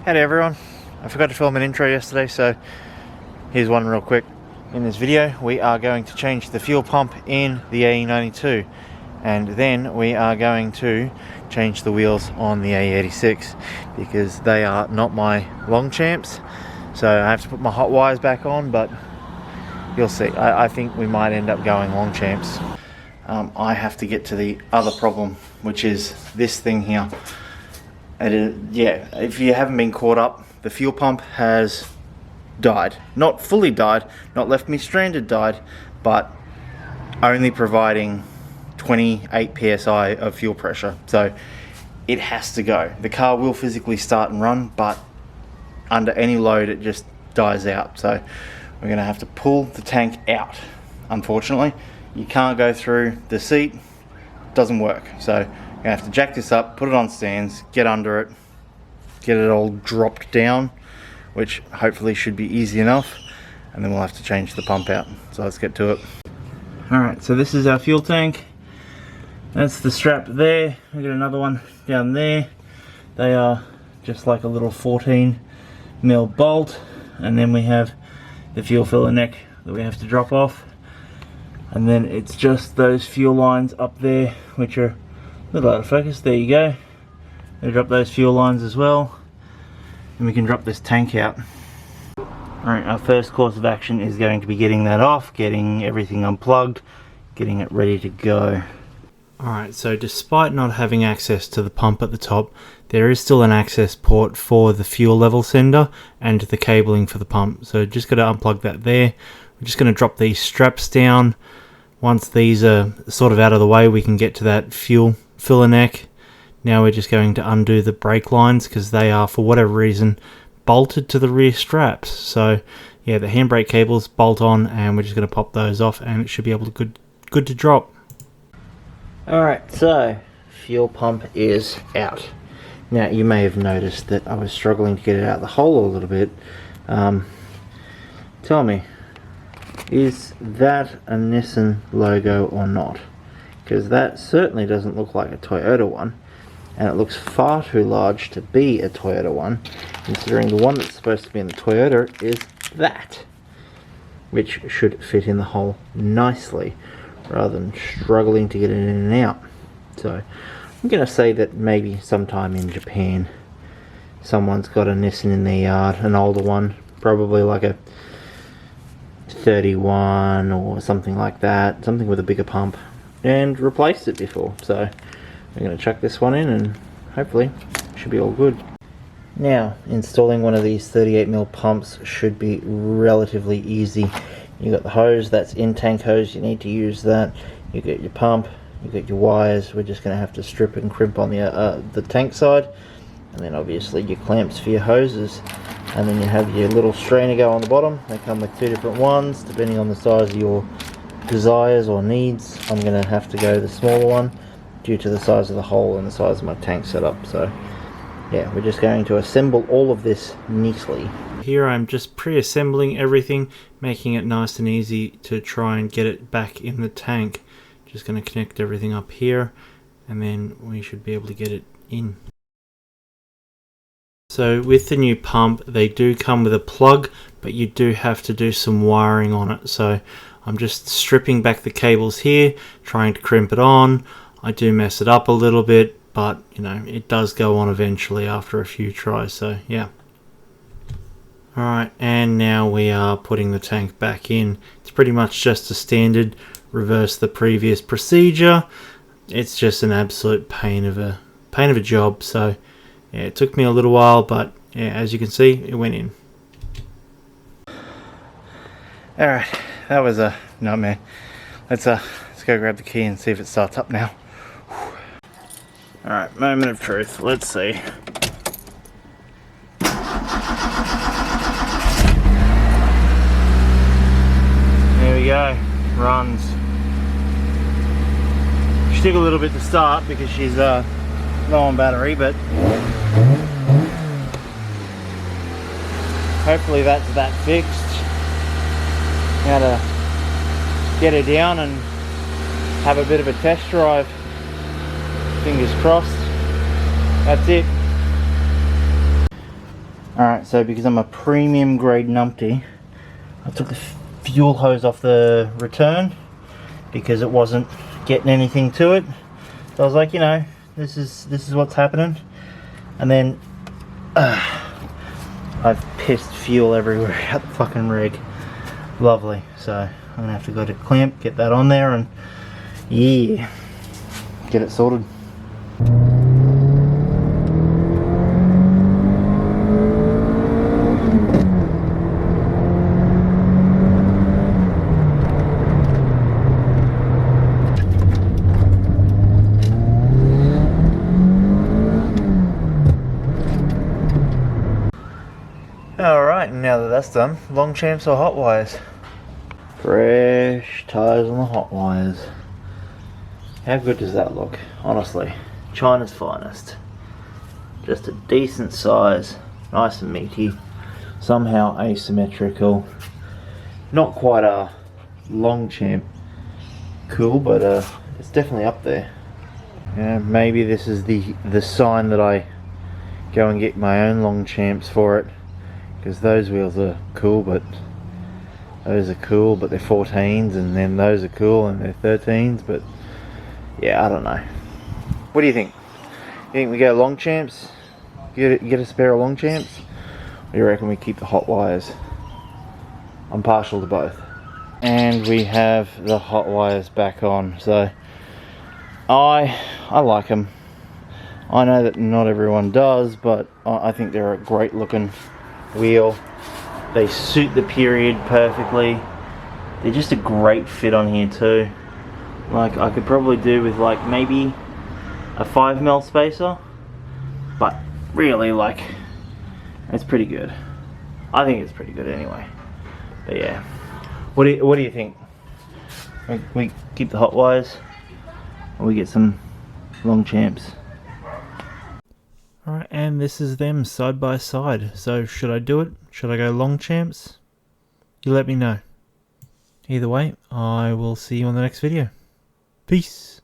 Howdy everyone, I forgot to film an intro yesterday, so here's one real quick. In this video we are going to change the fuel pump in the AE92, and then we are going to change the wheels on the AE86 because they are not my Longchamps, so I have to put my Hotwires back on, but you'll see. I think we might end up going Longchamps. I have to get to the other problem, which is this thing here. Yeah, if you haven't been caught up, the fuel pump has died. Not fully died, not left me stranded, died, but only providing 28 psi of fuel pressure. So it has to go. The car will physically start and run, but under any load it just dies out. So we're going to have to pull the tank out. Unfortunately, you can't go through the seat. Doesn't work. So I'm going to have to jack this up, put it on stands, get under it, get it all dropped down, which hopefully should be easy enough, and then we'll have to change the pump out. So let's get to it. Alright, so this is our fuel tank. That's the strap there. We've got another one down there. They are just like a little 14mm bolt, and then we have the fuel filler neck that we have to drop off, and then it's just those fuel lines up there which are a little out of focus. There you go. We drop those fuel lines as well, and we can drop this tank out. Alright, our first course of action is going to be getting that off, getting everything unplugged, getting it ready to go. Alright, so despite not having access to the pump at the top, there is still an access port for the fuel level sender and the cabling for the pump. So just got to unplug that there. We're just going to drop these straps down. Once these are sort of out of the way, we can get to that fuel filler neck. Now we're just going to undo the brake lines because they are, for whatever reason, bolted to the rear straps. So yeah, the handbrake cables bolt on, and we're just going to pop those off, and it should be able to good to drop. Alright, so fuel pump is out. Now you may have noticed that I was struggling to get it out of the hole a little bit. Tell me, is that a Nissan logo or not? Because that certainly doesn't look like a Toyota one, and it looks far too large to be a Toyota one, considering the one that's supposed to be in the Toyota is that, which should fit in the hole nicely rather than struggling to get it in and out. So I'm going to say that maybe sometime in Japan someone's got a Nissan in their yard, an older one, probably like a 31 or something like that, something with a bigger pump, and replaced it before. So we're going to chuck this one in and hopefully it should be all good. Now, installing one of these 38mm pumps should be relatively easy. You got the hose, that's in-tank hose, you need to use that. You got your pump, you got your wires. We're just going to have to strip and crimp on the tank side, and then obviously your clamps for your hoses, and then you have your little strainer go on the bottom. They come with two different ones depending on the size of your desires or needs. I'm going to have to go the smaller one due to the size of the hole and the size of my tank setup. So yeah, we're just going to assemble all of this neatly. Here I'm just pre-assembling everything, making it nice and easy to try and get it back in the tank. Just going to connect everything up here, and then we should be able to get it in. So with the new pump, they do come with a plug, but you do have to do some wiring on it. So I'm just stripping back the cables here, trying to crimp it on. I do mess it up a little bit, but you know, it does go on eventually after a few tries. So yeah. Alright, and now we are putting the tank back in. It's pretty much just a standard reverse the previous procedure. It's just an absolute pain of a job. So yeah, it took me a little while, but yeah, as you can see, it went in. Alright, that was a nightmare. Let's go grab the key and see if it starts up now. Alright, moment of truth. Let's see. There we go. Runs. She took a little bit to start because she's low on battery, but hopefully that's that fixed. Now to get her down and have a bit of a test drive. Fingers crossed. That's it. Alright, so because I'm a premium grade numpty, I took the fuel hose off the return because it wasn't getting anything to it. So I was like, you know, this is what's happening. And then I've pissed fuel everywhere out the fucking rig. Lovely. So I'm gonna have to go to clamp, get that on there, and yeah, get it sorted. Alright, now that that's done, Longchamps or Hotwires? Fresh tyres on the Hotwires. How good does that look? Honestly, China's finest. Just a decent size, nice and meaty, somehow asymmetrical. Not quite a Longchamp cool, but it's definitely up there. Yeah, maybe this is the sign that I go and get my own Longchamps for it. Because those wheels are cool, but those are cool, but they're 14s, and then those are cool and they're 13s, but yeah, I don't know. What do you think? You think we go Longchamps? Get a spare of Longchamps? Or do you reckon we keep the Hotwires? I'm partial to both. And we have the Hotwires back on, so I like them. I know that not everyone does, but I think they're a great looking wheel. They suit the period perfectly. They're just a great fit on here too. Like, I could probably do with like maybe a 5mm spacer, but really, like, it's pretty good. I think it's pretty good anyway. But yeah, what do you think? We keep the Hotwires, or we get some Longchamps? Alright, and this is them side by side. So should I do it? Should I go Longchamps? You let me know. Either way, I will see you on the next video. Peace.